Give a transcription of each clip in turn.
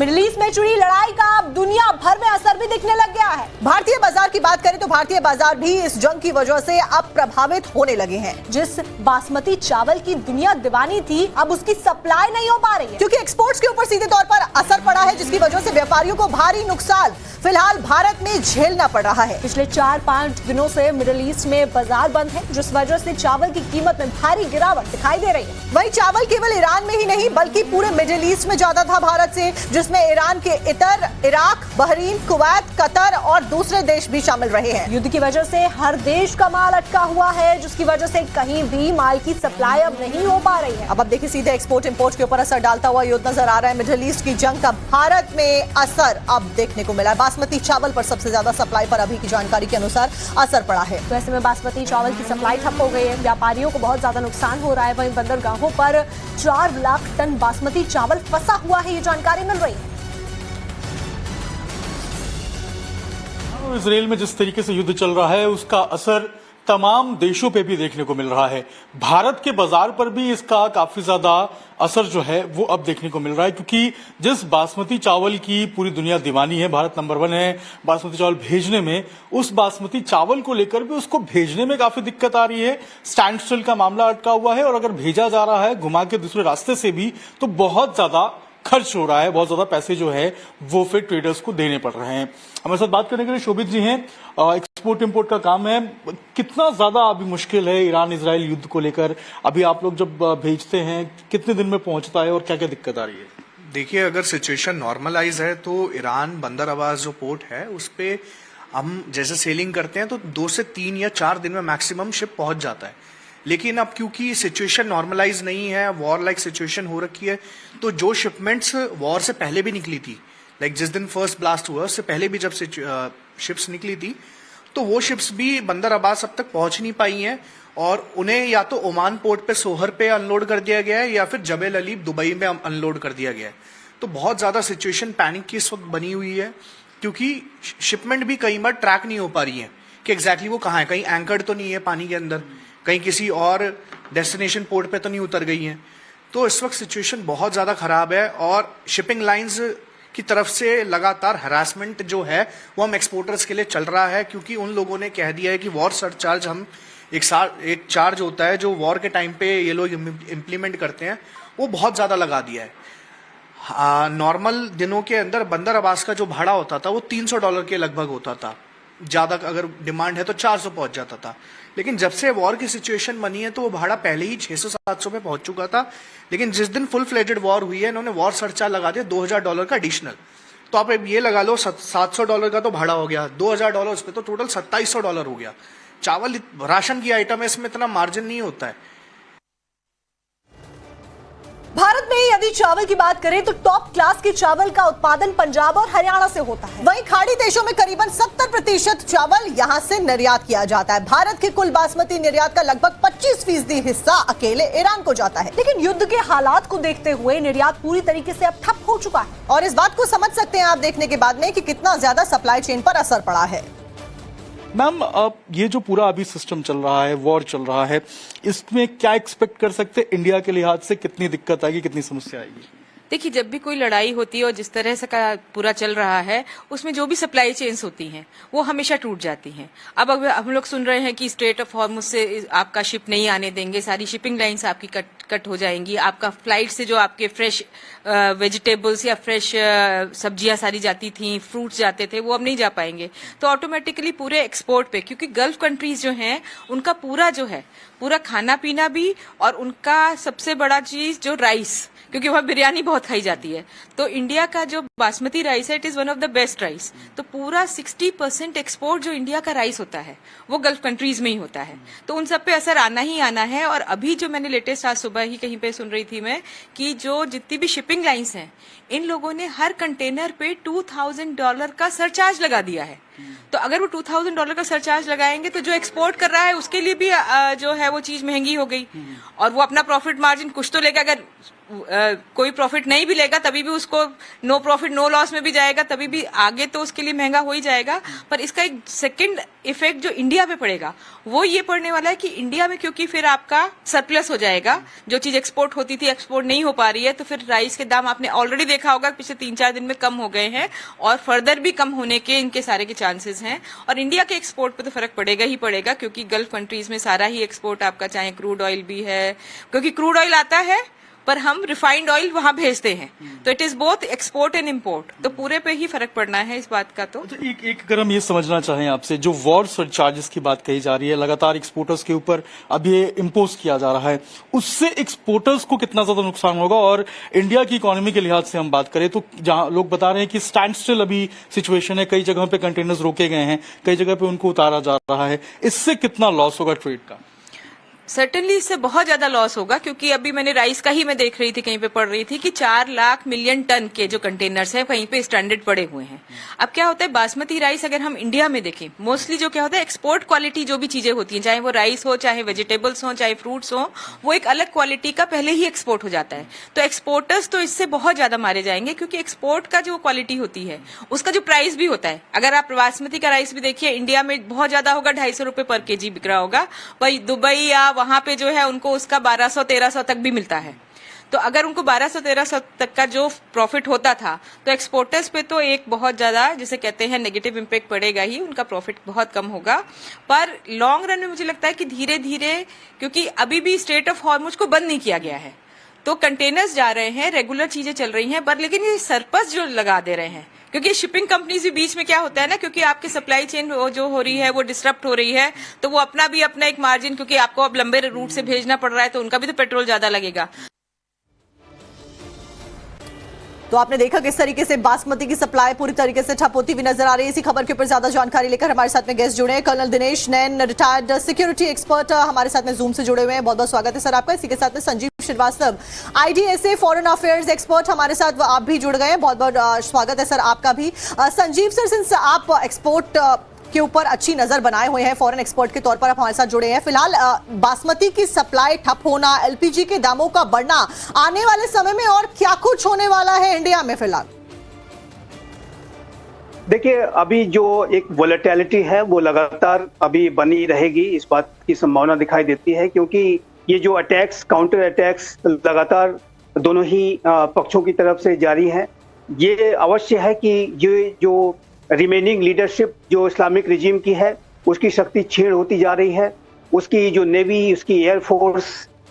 Middle east में चुनी लड़ाई का अब दुनिया भर में असर भी दिखने लग गया है। भारतीय बाजार की बात करें तो भारतीय बाजार भी इस जंग की वजह से अब प्रभावित होने लगे हैं। जिस बासमती चावल की दुनिया दीवानी थी, अब उसकी सप्लाई नहीं हो पा रही है, क्योंकि एक्सपोर्ट्स के ऊपर सीधे तौर पर असर पड़ा है, जिसकी वजह से व्यापारियों को भारी नुकसान फिलहाल भारत में झेलना पड़ रहा है। पिछले 4-5 दिनों से मिडिल ईस्ट में बाजार बंद है, जिस वजह से चावल की कीमत में भारी गिरावट दिखाई दे रही है। वहीं चावल केवल ईरान में ही नहीं बल्कि पूरे मिडिल ईस्ट में ज्यादा था भारत से, जिसमें ईरान के इतर, इराक, बहरीन, कुवैत, कतर और दूसरे देश भी शामिल रहे हैं। युद्ध की वजह से हर देश का माल अटका हुआ है, जिसकी वजह से कहीं भी माल की सप्लाई अब नहीं हो पा रही है। अब देखिए सीधे एक्सपोर्ट इंपोर्ट के ऊपर असर डालता हुआ युद्ध नजर आ रहा है। मिडिल ईस्ट की जंग का भारत में असर अब देखने को मिला है। बासमती चावल पर सबसे ज्यादा सप्लाई पर अभी की जानकारी के अनुसार असर पड़ा है। तो ऐसे में बासमती चावल की सप्लाई ठप हो गई है, व्यापारियों को बहुत ज्यादा नुकसान हो रहा है। वहीं बंदरगाहों पर 4 लाख टन बासमती चावल फंसा हुआ है, ये जानकारी मिल रही है। इजराइल में जिस तरीके से युद्ध चल रहा है उसका असर तमाम देशों पे भी देखने को मिल रहा है। भारत के बाजार पर भी इसका काफी ज्यादा असर जो है वो अब देखने को मिल रहा है, क्योंकि जिस बासमती चावल की पूरी दुनिया दीवानी है, भारत नंबर 1 है बासमती चावल भेजने में, उस बासमती चावल को लेकर भी उसको भेजने में काफी दिक्कत आ रही है। स्टैंड स्टिल का मामला अटका हुआ है और अगर भेजा जा रहा है घुमा के दूसरे रास्ते से भी तो बहुत ज्यादा खर्च हो रहा है, बहुत ज्यादा पैसे जो है वो फिर ट्रेडर्स को देने पड़ रहे हैं। हमारे साथ बात करने के लिए शोभित जी हैं, एक्सपोर्ट इंपोर्ट का काम है। कितना ज्यादा अभी मुश्किल है ईरान इजराइल युद्ध को लेकर? अभी आप लोग जब भेजते हैं कितने दिन में पहुंचता है और क्या क्या दिक्कत आ रही है? देखिए, अगर सिचुएशन नॉर्मलाइज है तो ईरान बंदर अब्बास जो पोर्ट है उस पे हम जैसे सेलिंग करते हैं तो 2 से 3 या 4 दिन में मैक्सिमम शिप पहुंच जाता है। लेकिन अब क्योंकि सिचुएशन नॉर्मलाइज नहीं है, वॉर लाइक सिचुएशन हो रखी है, तो जो शिपमेंट्स वॉर से पहले भी निकली थी, लाइक जिस दिन फर्स्ट ब्लास्ट हुआ उससे पहले भी जब शिप्स निकली थी, तो वो शिप्स भी बंदर अब्बास अब तक पहुंच नहीं पाई हैं और उन्हें या तो ओमान पोर्ट पे सोहर पे अनलोड कर दिया गया है या फिर जबेल अली दुबई में अनलोड कर दिया गया है। तो बहुत ज्यादा सिचुएशन पैनिक की इस वक्त बनी हुई है, क्योंकि शिपमेंट भी कई बार ट्रैक नहीं हो पा रही है कि एग्जैक्टली वो कहाँ है, कहीं एंकर्ड तो नहीं है पानी के अंदर, कहीं किसी और डेस्टिनेशन पोर्ट पे तो नहीं उतर गई हैं। तो इस वक्त सिचुएशन बहुत ज़्यादा ख़राब है और शिपिंग लाइंस की तरफ से लगातार हरासमेंट जो है वो हम एक्सपोर्टर्स के लिए चल रहा है, क्योंकि उन लोगों ने कह दिया है कि वॉर सरचार्ज हम एक चार्ज होता है जो वॉर के टाइम पे ये लोग इम्प्लीमेंट करते हैं, वो बहुत ज़्यादा लगा दिया है। नॉर्मल दिनों के अंदर बंदर अब्बास का जो भाड़ा होता था वो $300 के लगभग होता था, ज़्यादा अगर डिमांड है तो 400 पहुंच जाता था। लेकिन जब से वॉर की सिचुएशन बनी है तो वो भाड़ा पहले ही 600-700 पे पहुंच चुका था। लेकिन जिस दिन फुल फ्लेजेड वॉर हुई है इन्होंने वॉर सरचार्ज लगा दिया $2000 का एडिशनल। तो आप ये लगा लो $700 का तो भाड़ा हो गया, $2000 उस पर तो टोटल $2700 हो गया। चावल राशन की आइटम है, इसमें इतना मार्जिन नहीं होता है। भारत में यदि चावल की बात करें तो टॉप क्लास के चावल का उत्पादन पंजाब और हरियाणा से होता है। वहीं खाड़ी देशों में करीबन 70% चावल यहां से निर्यात किया जाता है। भारत के कुल बासमती निर्यात का लगभग 25% हिस्सा अकेले ईरान को जाता है। लेकिन युद्ध के हालात को देखते हुए निर्यात पूरी तरीके से अब ठप हो चुका है और इस बात को समझ सकते हैं आप देखने के बाद में कि कितना ज्यादा सप्लाई चेन पर असर पड़ा है। मैम, अब ये जो पूरा अभी सिस्टम चल रहा है, वॉर चल रहा है, इसमें क्या एक्सपेक्ट कर सकते हैं इंडिया के लिहाज से? कितनी दिक्कत आएगी, कितनी समस्या आएगी? देखिए, जब भी कोई लड़ाई होती है और जिस तरह से का पूरा चल रहा है उसमें जो भी सप्लाई चेन्स होती हैं वो हमेशा टूट जाती हैं। अब हम लोग सुन रहे हैं कि स्ट्रेट ऑफ हॉर्मुज से आपका शिप नहीं आने देंगे, सारी शिपिंग लाइंस आपकी कट हो जाएंगी, आपका फ्लाइट से जो आपके फ्रेश वेजिटेबल्स या फ्रेश सब्जियां सारी जाती थी, फ्रूट्स जाते थे, वो अब नहीं जा पाएंगे। तो ऑटोमेटिकली पूरे एक्सपोर्ट पे, क्योंकि गल्फ कंट्रीज जो हैं उनका पूरा खाना पीना भी और उनका सबसे बड़ा चीज जो राइस, क्योंकि वहाँ बिरयानी बहुत खाई जाती है, तो इंडिया का जो बासमती राइस है it is one of the best rice. तो पूरा 60% एक्सपोर्ट जो इंडिया का राइस होता है वो गल्फ कंट्रीज में ही होता है। तो उन सब पे असर आना ही आना है। और अभी जो मैंने लेटेस्ट आज सुबह ही कहीं पे सुन रही थी मैं कि जो जितनी भी शिपिंग लाइंस हैं इन लोगों ने हर कंटेनर पे $2000 का सरचार्ज लगा दिया है। तो अगर वो $2000 का सरचार्ज लगाएंगे तो जो एक्सपोर्ट कर रहा है उसके लिए भी जो है वो चीज महंगी हो गई, और वो अपना प्रॉफिट मार्जिन कुछ तो लेगा। अगर कोई प्रॉफिट नहीं भी लेगा तभी भी उसको नो प्रॉफिट नो लॉस में भी जाएगा, तभी भी आगे तो उसके लिए महंगा हो ही जाएगा। पर इसका एक सेकंड इफेक्ट जो इंडिया पे पड़ेगा वो ये पड़ने वाला है कि इंडिया में क्योंकि फिर आपका सरप्लस हो जाएगा, जो चीज एक्सपोर्ट होती थी एक्सपोर्ट नहीं हो पा रही है, तो फिर राइस के दाम आपने ऑलरेडी देखा होगा पिछले 3-4 दिन में कम हो गए हैं और फर्दर भी कम होने के इनके सारे के चांसेस हैं। और इंडिया के एक्सपोर्ट पे तो फर्क पड़ेगा ही पड़ेगा, क्योंकि गल्फ कंट्रीज में सारा ही एक्सपोर्ट आपका, चाहे क्रूड ऑयल भी है, क्योंकि क्रूड ऑयल आता है पर हम रिफाइंड ऑयल वहां भेजते हैं, तो it is both export and import, तो पूरे पे ही फर्क पड़ना है इस बात का। तो एक अगर हम ये समझना चाहें आपसे, जो वॉर सरचार्जेस की बात कही जा रही है, लगातार एक्सपोर्टर्स के ऊपर अब ये इम्पोज किया जा रहा है, उससे एक्सपोर्टर्स को कितना ज्यादा नुकसान होगा? और इंडिया की इकोनॉमी के लिहाज से हम बात करें तो जहां लोग बता रहे हैं कि स्टैंड स्टिल अभी सिचुएशन है, कई जगहों पे कंटेनर्स रोके गए हैं, कई जगह पे उनको उतारा जा रहा है, इससे कितना लॉस होगा ट्रेड का? सर्टेनली इससे बहुत ज्यादा लॉस होगा, क्योंकि अभी मैंने राइस का ही मैं देख रही थी, कहीं पे पढ़ रही थी कि 4 लाख मिलियन टन के जो कंटेनर्स हैं कहीं पे स्टैंडर्ड पड़े हुए हैं। अब क्या होता है, बासमती राइस अगर हम इंडिया में देखें, मोस्टली जो क्या होता है, एक्सपोर्ट क्वालिटी जो भी चीजें होती हैं, चाहे वो राइस हो, चाहे वेजिटेबल्स हो, चाहे फ्रूट्स हो, वो एक अलग क्वालिटी का पहले ही एक्सपोर्ट हो जाता है। तो एक्सपोर्टर्स तो इससे बहुत ज्यादा मारे जाएंगे, क्योंकि एक्सपोर्ट का जो क्वालिटी होती है उसका जो प्राइस भी होता है, अगर आप बासमती का राइस भी देखिए, इंडिया में बहुत ज्यादा होगा, 250 रुपए पर केजी बिक रहा होगा, वही दुबई या वहां पे जो है उनको उसका 1200-1300 तक भी मिलता है। तो अगर उनको 1200-1300 तक का जो प्रॉफिट होता था, तो एक्सपोर्टर्स पे तो एक बहुत ज्यादा, जिसे कहते हैं, नेगेटिव इम्पैक्ट पड़ेगा ही, उनका प्रॉफिट बहुत कम होगा। पर लॉन्ग रन में मुझे लगता है कि धीरे धीरे, क्योंकि अभी भी स्ट्रेट ऑफ हॉर्मुज को बंद नहीं किया गया है, तो कंटेनर्स जा रहे हैं, रेगुलर चीजें चल रही हैं, पर लेकिन ये सरप्लस जो लगा दे रहे हैं, क्योंकि शिपिंग कंपनीज भी बीच में क्या होता है ना, क्योंकि आपकी सप्लाई चेन जो हो रही है वो डिस्टर्ब हो रही है, तो वो अपना एक मार्जिन, क्योंकि आपको अब लंबे रूट से भेजना पड़ रहा है, तो उनका भी तो पेट्रोल ज्यादा लगेगा। तो आपने देखा किस तरीके से बासमती की सप्लाई पूरी तरीके से ठप होती हुई नजर आ रही है। इसी खबर के ऊपर ज्यादा जानकारी लेकर हमारे साथ में गेस्ट जुड़े हैं कर्नल दिनेश नैन, रिटायर्ड सिक्योरिटी एक्सपर्ट, हमारे साथ में जूम से जुड़े हुए हैं। बहुत बहुत स्वागत है सर आपका। इसी के साथ में Sanjeev Srivastava, IDSA foreign affairs expert, हमारे साथ आप भी जुड़ गए हैं। बहुत बहुत स्वागत है सर आपका भी। संजीव सर, सिंस आप एक्सपोर्ट के ऊपर अच्छी नजर बनाए हुए हैं, फॉरेन एक्सपर्ट के तौर पर आप हमारे साथ जुड़े हैं, फिलहाल बासमती की सप्लाई ठप होना, LPG के दामों का बढ़ना, आने वाले समय में और क्या कुछ होने वाला है इंडिया में फिलहाल? देखिए, अभी जो एक वोलेटिलिटी है वो लगातार अभी बनी रहेगी, इस बात की संभावना दिखाई देती है, क्योंकि ये जो अटैक्स, काउंटर अटैक्स लगातार दोनों ही पक्षों की तरफ से जारी है। ये अवश्य है कि ये जो रिमेनिंग लीडरशिप जो इस्लामिक रिजीम की है उसकी शक्ति छीण होती जा रही है। उसकी जो नेवी, उसकी एयरफोर्स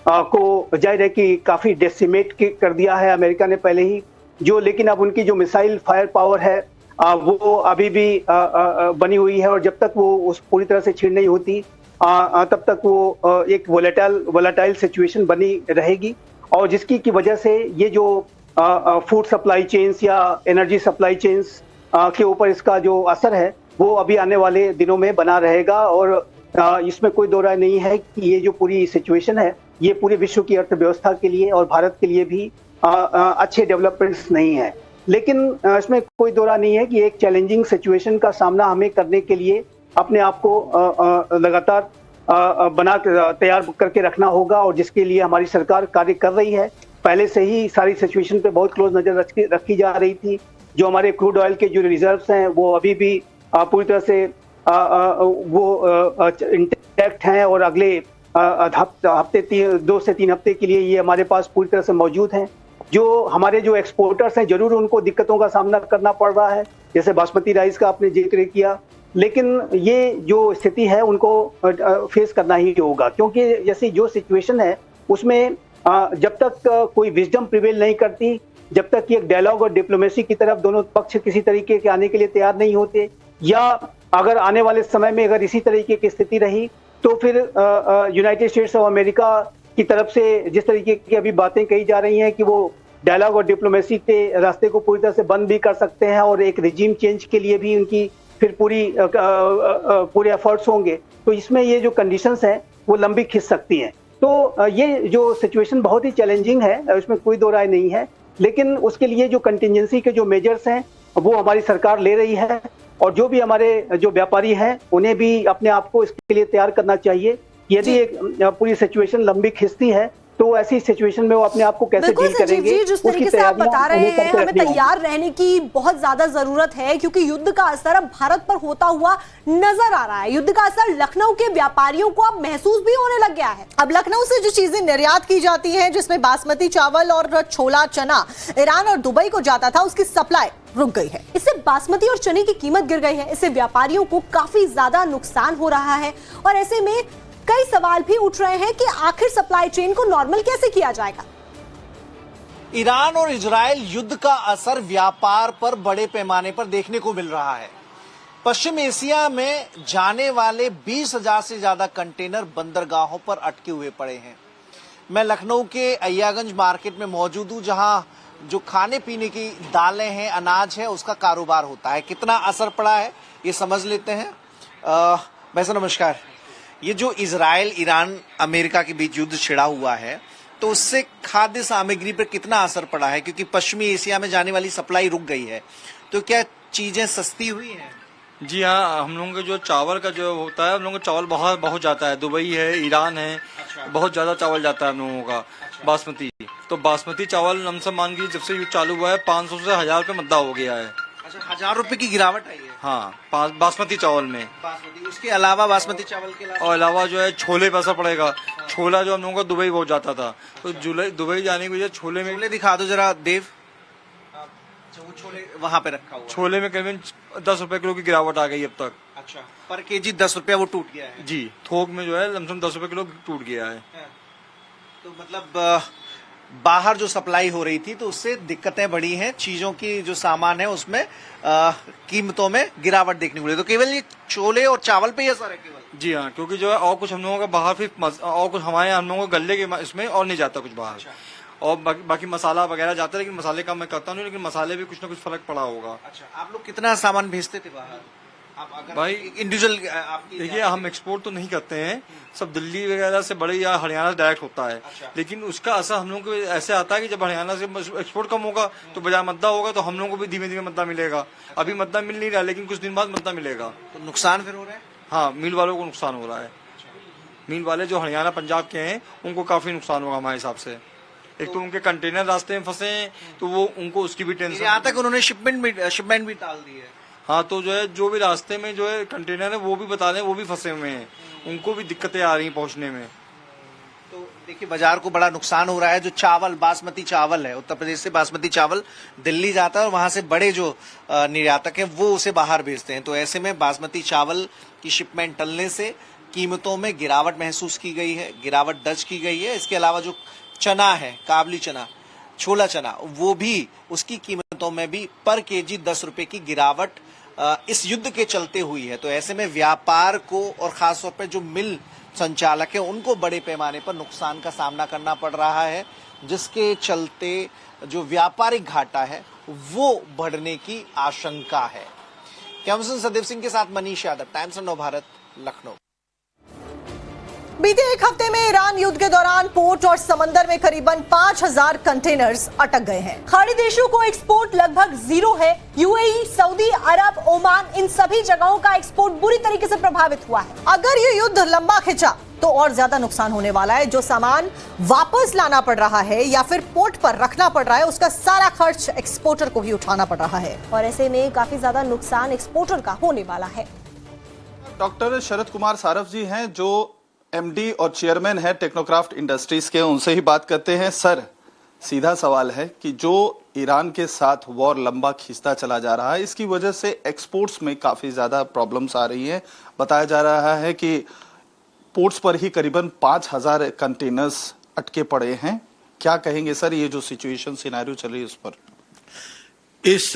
को जाहिर है कि काफ़ी डेसिमेट कर दिया है अमेरिका ने पहले ही, जो लेकिन अब उनकी जो मिसाइल फायर पावर है वो अभी भी बनी हुई है, और जब तक वो उस पूरी तरह से छीण नहीं होती तब तक वो एक वोलेटाइल सिचुएशन बनी रहेगी, और जिसकी की वजह से ये जो फूड सप्लाई चेन्स या एनर्जी सप्लाई चेन्स के ऊपर इसका जो असर है वो अभी आने वाले दिनों में बना रहेगा। और इसमें कोई दो राय नहीं है कि ये जो पूरी सिचुएशन है ये पूरे विश्व की अर्थव्यवस्था के लिए और भारत के लिए भी अच्छे डेवलपमेंट्स नहीं है। लेकिन इसमें कोई दो राय नहीं है कि एक चैलेंजिंग सिचुएशन का सामना हमें करने के लिए अपने आप को लगातार बना तैयार करके रखना होगा, और जिसके लिए हमारी सरकार कार्य कर रही है। पहले से ही सारी सिचुएशन पे बहुत क्लोज नजर रखी जा रही थी। जो हमारे क्रूड ऑयल के जो रिजर्व्स हैं वो अभी भी पूरी तरह से वो इंटैक्ट हैं, और अगले हफ्ते 2 से 3 हफ्ते के लिए ये हमारे पास पूरी तरह से मौजूद हैं। जो हमारे जो एक्सपोर्टर्स हैं जरूर उनको दिक्कतों का सामना करना पड़ रहा है, जैसे बासमती राइस का आपने जिक्र किया, लेकिन ये जो स्थिति है उनको फेस करना ही होगा, क्योंकि जैसे जो सिचुएशन है उसमें जब तक कोई विजडम प्रिवेल नहीं करती, जब तक कि एक डायलॉग और डिप्लोमेसी की तरफ दोनों पक्ष किसी तरीके के आने के लिए तैयार नहीं होते, या अगर आने वाले समय में अगर इसी तरीके की स्थिति रही तो फिर यूनाइटेड स्टेट्स ऑफ अमेरिका की तरफ से जिस तरीके की अभी बातें कही जा रही हैं कि वो डायलॉग और डिप्लोमेसी के रास्ते को पूरी तरह से बंद भी कर सकते हैं, और एक रिजीम चेंज के लिए भी उनकी फिर पूरे एफर्ट्स होंगे, तो इसमें ये जो कंडीशंस हैं वो लंबी खिंच सकती हैं। तो ये जो सिचुएशन बहुत ही चैलेंजिंग है, इसमें कोई दो राय नहीं है, लेकिन उसके लिए जो कंटिजेंसी के जो मेजर्स हैं वो हमारी सरकार ले रही है। और जो भी हमारे जो व्यापारी हैं उन्हें भी अपने आप को इसके लिए तैयार करना चाहिए। यदि एक पूरी सिचुएशन लंबी खिंचती है तो ऐसी सिचुएशन में वो अपने आप को कैसे बिल्कुल डील संजीव करेंगे, जी, जिस तरीके से आप बता रहे हैं हमें रखनी होंगी। तैयार रहने की बहुत ज्यादा जरूरत है, क्योंकि युद्ध का असर अब भारत पर होता हुआ नजर आ रहा है। युद्ध का असर लखनऊ के व्यापारियों को अब महसूस भी होने लग गया है। अब लखनऊ से जो चीजें निर्यात की जाती हैं, जिसमें बासमती चावल और छोला चना ईरान और दुबई को जाता था, उसकी सप्लाई रुक गई है। इससे बासमती और चने की कीमत गिर गई है। इससे व्यापारियों को काफी ज्यादा नुकसान हो रहा है और ऐसे में कई सवाल भी उठ रहे हैं कि आखिर सप्लाई चेन को नॉर्मल कैसे किया जाएगा। ईरान और इजराइल युद्ध का असर व्यापार पर बड़े पैमाने पर देखने को मिल रहा है। पश्चिम एशिया में जाने वाले 20,000 से ज्यादा कंटेनर बंदरगाहों पर अटके हुए पड़े हैं। मैं लखनऊ के अय्यागंज मार्केट में मौजूद हूं, जहां जो खाने पीने की दालें हैं, अनाज है, उसका कारोबार होता है। कितना असर पड़ा है ये समझ लेते हैं। भाई साहब नमस्कार। ये जो इजराइल, ईरान, अमेरिका के बीच युद्ध छिड़ा हुआ है, तो उससे खाद्य सामग्री पर कितना असर पड़ा है? क्योंकि पश्चिमी एशिया में जाने वाली सप्लाई रुक गई है, तो क्या चीजें सस्ती हुई हैं? जी हाँ, हम लोगों के जो चावल का जो होता है, हम लोगों का चावल बहुत जाता है। दुबई है, ईरान है, बहुत ज्यादा चावल जाता है हम लोगों का बासमती। तो बासमती चावल लमसम मान के जब से युद्ध चालू हुआ है 500 से 1000 रुपये मद्दा हो गया है। अच्छा, 1000 रुपए की गिरावट आई है? हाँ, बासमती चावल में। बासमती, उसके अलावा बासमती चावल के और अलावा जो है छोले पैसा पड़ेगा। छोला जो हम लोगों का दुबई बहुत जाता था, तो दुबई जाने की वजह छोले में। छोले दिखा दो जरा देव। वो छोले वहां पे रखा हुआ। छोले में करीबन 10 रुपए किलो की गिरावट आ गई अब तक। अच्छा, पर केजी 10 रुपया वो टूट गया है? जी, थोक में जो है लमसम 10 रुपए किलो टूट गया है। तो मतलब बाहर जो सप्लाई हो रही थी तो उससे दिक्कतें बढ़ी हैं। चीजों की जो सामान है उसमें कीमतों में गिरावट देखने को मिली। तो केवल ये छोले और चावल पे ही असर है केवल? जी हाँ, क्योंकि जो है और कुछ हम लोगों का बाहर फिर और कुछ हमारे हम लोगों को गले के इसमें और नहीं जाता कुछ बाहर। अच्छा। और बाकी मसाला वगैरह जाता है, लेकिन मसाले का मैं करता नहीं, लेकिन मसाले भी कुछ ना कुछ फर्क पड़ा होगा। अच्छा, आप लोग कितना सामान भेजते थे बाहर? आप अगर भाई इंडिविजुअल देखिए, हम एक्सपोर्ट तो नहीं करते हैं, सब दिल्ली वगैरह से बड़े या हरियाणा से डायरेक्ट होता है। अच्छा। लेकिन उसका असर हम लोग को ऐसे आता है कि जब हरियाणा से एक्सपोर्ट कम होगा तो बाजार मद्दा होगा, तो हम लोगों को भी धीमे धीमे मद्दा मिलेगा। अभी मद्दा मिल नहीं रहा, लेकिन कुछ दिन बाद मद्दा मिलेगा। तो नुकसान फिर हो रहा है? हाँ, मिल वालों को नुकसान हो रहा है। मिल वाले जो हरियाणा पंजाब के हैं उनको काफी नुकसान होगा हमारे हिसाब से। एक तो उनके कंटेनर रास्ते में फंसे हैं, तो वो उनको उसकी भी टेंशन। यहाँ तक उन्होंने शिपमेंट भी टाल दी है। हाँ, तो जो है जो भी रास्ते में जो है कंटेनर है वो भी बता दें, वो भी फंसे हुए हैं, उनको भी दिक्कतें आ रही हैं पहुंचने में। तो देखिए, बाजार को बड़ा नुकसान हो रहा है। जो चावल, बासमती चावल है, उत्तर प्रदेश से बासमती चावल दिल्ली जाता है और वहां से बड़े जो निर्यातक हैं वो उसे बाहर भेजते हैं। तो ऐसे में बासमती चावल की शिपमेंट टलने से कीमतों में गिरावट महसूस की गई है, गिरावट दर्ज की गई है। इसके अलावा जो चना है, काबली चना, छोला चना, वो भी उसकी कीमतों में भी पर केजी 10 रुपए की गिरावट इस युद्ध के चलते हुई है। तो ऐसे में व्यापार को और खासतौर पर जो मिल संचालक है उनको बड़े पैमाने पर नुकसान का सामना करना पड़ रहा है, जिसके चलते जो व्यापारिक घाटा है वो बढ़ने की आशंका है। कैमरा सदैव सिंह के साथ मनीष यादव, टाइम्स ऑफ नवभारत, लखनऊ। बीते एक हफ्ते में ईरान युद्ध के दौरान पोर्ट और समंदर में करीबन 5000 कंटेनर्स अटक गए हैं। खाड़ी देशों को एक्सपोर्ट लगभग जीरो है। यूएई, सऊदी अरब, ओमान, इन सभी जगहों का एक्सपोर्ट बुरी तरीके से प्रभावित हुआ है। अगर ये युद्ध लंबा खिंचा तो और ज्यादा नुकसान होने वाला है। जो सामान वापस लाना पड़ रहा है या फिर पोर्ट पर रखना पड़ रहा है, उसका सारा खर्च एक्सपोर्टर को ही उठाना पड़ रहा है और ऐसे में काफी ज्यादा नुकसान एक्सपोर्टर का होने वाला है। डॉक्टर शरद कुमार सारफ जी हैं, जो एमडी और चेयरमैन है टेक्नोक्राफ्ट इंडस्ट्रीज के, उनसे ही बात करते हैं। सर, सीधा सवाल है कि जो ईरान के साथ वॉर लंबा खींचता चला जा रहा है, इसकी वजह से एक्सपोर्ट्स में काफी ज्यादा प्रॉब्लम्स आ रही हैं। बताया जा रहा है कि पोर्ट्स पर ही करीबन 5000 कंटेनर्स अटके पड़े हैं। क्या कहेंगे सर, ये जो सिचुएशन सिनेरियो चल रही है उस पर? इस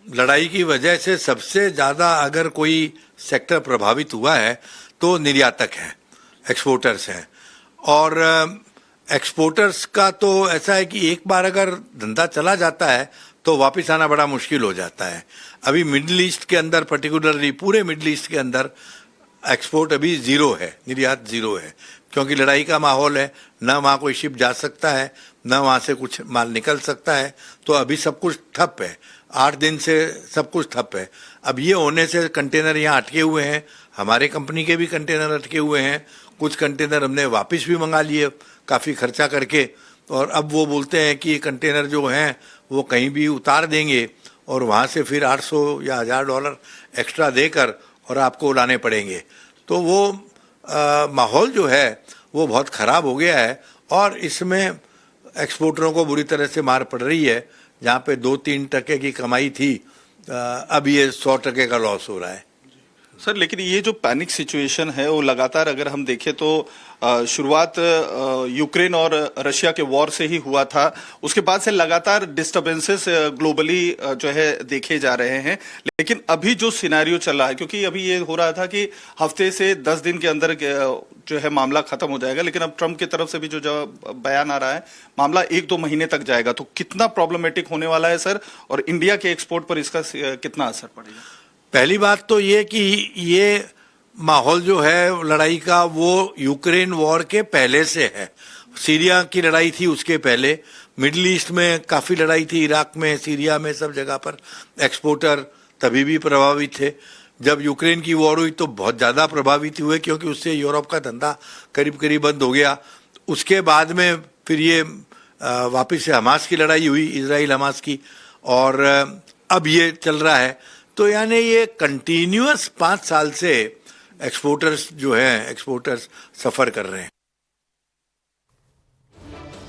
लड़ाई की वजह से सबसे ज्यादा अगर कोई सेक्टर प्रभावित हुआ है तो निर्यातक है, एक्सपोर्टर्स हैं। और एक्सपोर्टर्स का तो ऐसा है कि एक बार अगर धंधा चला जाता है तो वापस आना बड़ा मुश्किल हो जाता है। अभी मिडिल ईस्ट के अंदर, पर्टिकुलरली पूरे मिडिल ईस्ट के अंदर एक्सपोर्ट अभी जीरो है, निर्यात जीरो है, क्योंकि लड़ाई का माहौल है। न वहाँ कोई शिप जा सकता है, न वहाँ से कुछ माल निकल सकता है, तो अभी सब कुछ ठप है। 8 दिन से सब कुछ ठप है। अब ये होने से कंटेनर यहाँ अटके हुए हैं, हमारे कंपनी के भी कंटेनर अटके हुए हैं, कुछ कंटेनर हमने वापस भी मंगा लिए काफ़ी खर्चा करके, और अब वो बोलते हैं कि कंटेनर जो हैं वो कहीं भी उतार देंगे और वहाँ से फिर 800 या $1000 एक्स्ट्रा देकर और आपको लाने पड़ेंगे। तो वो माहौल जो है वो बहुत ख़राब हो गया है और इसमें एक्सपोर्टरों को बुरी तरह से मार पड़ रही है। जहाँ पे 2-3% की कमाई थी, अब ये 100% का लॉस हो रहा है। सर, लेकिन ये जो पैनिक सिचुएशन है वो लगातार अगर हम देखें तो शुरुआत यूक्रेन और रशिया के वॉर से ही हुआ था। उसके बाद से लगातार डिस्टर्बेंसेस ग्लोबली जो है देखे जा रहे हैं। लेकिन अभी जो सिनेरियो चल रहा है, क्योंकि अभी ये हो रहा था कि हफ्ते से 10 दिन के अंदर जो है मामला खत्म हो जाएगा, लेकिन अब ट्रम्प की तरफ से भी जो बयान आ रहा है मामला 1-2 महीने तक जाएगा। तो कितना प्रॉब्लमेटिक होने वाला है सर, और इंडिया के एक्सपोर्ट पर इसका कितना असर पड़ेगा? पहली बात तो ये कि ये माहौल जो है लड़ाई का वो यूक्रेन वॉर के पहले से है। सीरिया की लड़ाई थी उसके पहले, मिडिल ईस्ट में काफ़ी लड़ाई थी, इराक में, सीरिया में, सब जगह पर एक्सपोर्टर तभी भी प्रभावित थे। जब यूक्रेन की वॉर हुई तो बहुत ज़्यादा प्रभावित हुए, क्योंकि उससे यूरोप का धंधा करीब करीब बंद हो गया। उसके बाद में फिर ये वापस से हमास की लड़ाई हुई, इजराइल हमास की, और अब ये चल रहा है। तो यानी ये कंटिन्यूअस 5 साल से एक्सपोर्टर्स जो हैं, एक्सपोर्टर्स सफ़र कर रहे हैं।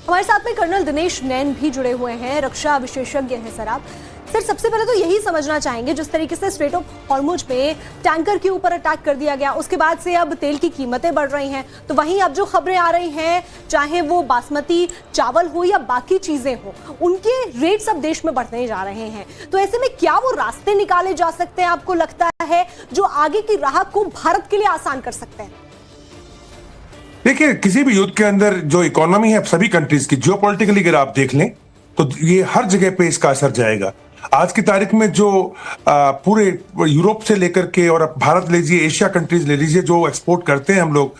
हमारे साथ में कर्नल दिनेश नैन भी जुड़े हुए हैं, रक्षा विशेषज्ञ हैं सर आप। सर, सबसे पहले तो यही समझना चाहेंगे, जिस तरीके से स्ट्रेट ऑफ हॉर्मुज में टैंकर के ऊपर अटैक कर दिया गया, उसके बाद से अब तेल की कीमतें बढ़ रही हैं, तो वहीं अब जो खबरें आ रही हैं, चाहे वो बासमती चावल हो या बाकी चीजें हो, उनके रेट्स अब देश में बढ़ते जा रहे हैं। तो ऐसे में क्या वो रास्ते निकाले जा सकते हैं, आपको लगता है, जो आगे की राह को भारत के लिए आसान कर सकते हैं? देखिए, किसी भी युद्ध के अंदर जो इकोनॉमी है सभी कंट्रीज की, जियोपॉलिटिकली अगर आप देख लें तो ये हर जगह पे इसका असर जाएगा। आज की तारीख में जो पूरे यूरोप से लेकर के और भारत ले लीजिए, एशिया कंट्रीज ले लीजिए, जो एक्सपोर्ट करते हैं हम लोग,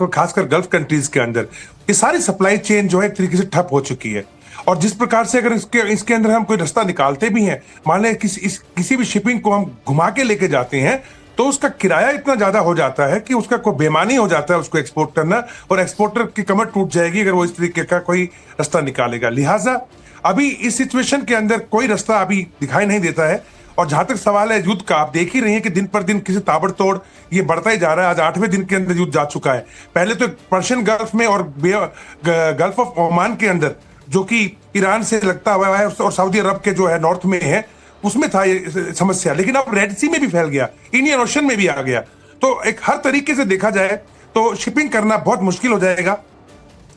खासकर गल्फ कंट्रीज के अंदर, ये सारी सप्लाई चेन जो है एक तरीके से ठप हो चुकी है। और जिस प्रकार से अगर इसके अंदर हम कोई रास्ता निकालते भी हैं, मान लें किसी भी शिपिंग को हम घुमा के लेके जाते हैं, तो उसका किराया इतना ज्यादा हो जाता है कि उसका कोई बेमानी हो जाता है उसको एक्सपोर्ट करना, और एक्सपोर्टर की कमर टूट जाएगी अगर वो इस तरीके का कोई रास्ता निकालेगा। लिहाजा अभी इस सिचुएशन के अंदर कोई रास्ता अभी दिखाई नहीं देता है। और जहां तक सवाल है युद्ध का, आप देख ही रहे हैं कि दिन पर दिन किसी ताबड़तोड़ ये बढ़ता ही जा रहा है। आज 8वें दिन के अंदर युद्ध जा चुका है। पहले तो पर्शियन गल्फ में और गल्फ ऑफ ओमान के अंदर, जो कि ईरान से लगता हुआ है और सऊदी अरब के जो है नॉर्थ में है, उसमें था ये समस्या। लेकिन अब रेड सी में भी फैल गया, इंडियन ओशन में भी आ गया। तो एक हर तरीके से देखा जाए तो शिपिंग करना बहुत मुश्किल हो जाएगा,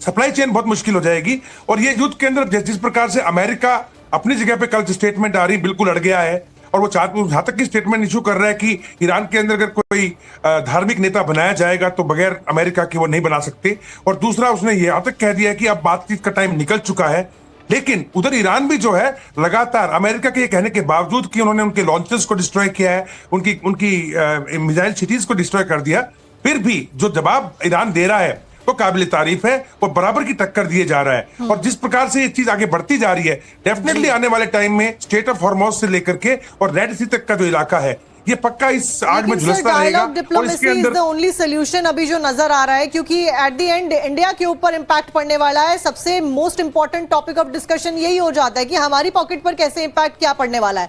सप्लाई चेन बहुत मुश्किल हो जाएगी। और ये युद्ध के अंदर जिस प्रकार से अमेरिका अपनी जगह पे कल स्टेटमेंट आ रही बिल्कुल अड़ गया है, और वो जहां तक की स्टेटमेंट इशू कर रहा है कि ईरान के अंदर अगर कोई धार्मिक नेता बनाया जाएगा तो बगैर अमेरिका के वो नहीं बना सकते। और दूसरा, उसने यहां तक कह दिया है कि अब बातचीत का टाइम निकल चुका है। लेकिन उधर ईरान भी जो है लगातार अमेरिका के ये कहने के बावजूद कि उन्होंने उनके लॉन्चर्स को डिस्ट्रॉय किया है, उनकी मिसाइल सिटीज को डिस्ट्रॉय कर दिया, फिर भी जो जवाब ईरान दे रहा है वो काबिल तारीफ है और बराबर की टक्कर दिए जा रहा है। और जिस प्रकार से ये चीज आगे बढ़ती जा रही है, डेफिनेटली आने वाले टाइम में स्ट्रेट ऑफ हॉर्मुज से लेकर के और रेड सी तक का जो इलाका है, ये पक्का इस आग में झुलसता रहेगा। और इसके अंदर द ओनली सोल्यूशन अभी जो नजर आ रहा है, क्योंकि एट द एंड इंडिया के ऊपर इंपैक्ट पड़ने वाला है। सबसे most important topic of discussion यही हो जाता है कि हमारी पॉकेट पर कैसे इंपैक्ट क्या पड़ने वाला है।